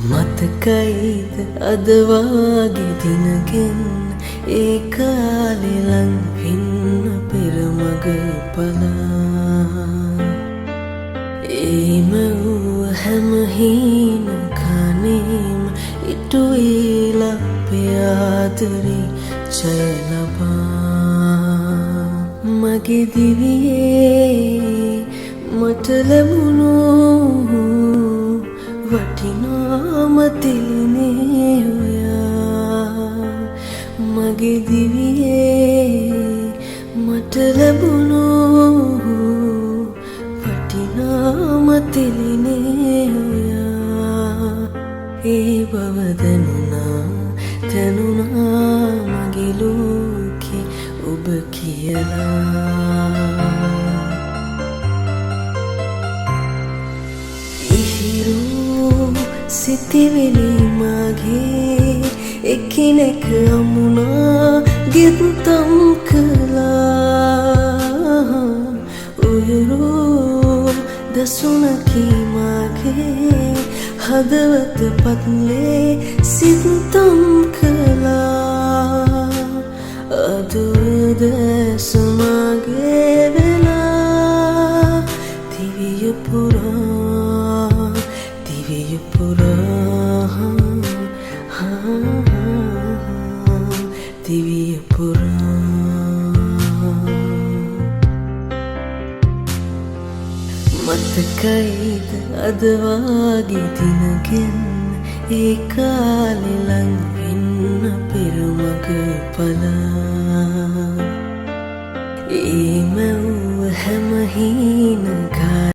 මතකයිද අද වාගේ දිනකින් ඒ කාලේ ලං වෙන්න පෙරමග පලා ඒම වූ හැම හීන කණේම ඉටුයිලා පියාදරි ජය ලබා මගේ දිවියේ මට ලැබුණු වටිනාම තිලිනේ හොයා මගේ දිවියේ මට ලැබුණු වටිනාම තිලිනේ හොයා ඒ බව දැනුණා මගේ ලෝකේ ඔබ කියලා සිතිවිලි මගේ එකිනෙක අමුණා ගෙත්තම් කළා උයරෝ දසුනකි මගේ හදවත පත්ලේ සිතම් කළා අදුදැස මගේ වෙලා දිවිය පුරා දිවිය පුරා මතකයිද අද වාගේ දිනකින් ඒ කාලේ ලං වෙන්න පෙරමග පලා ඒම වූ හැම හීන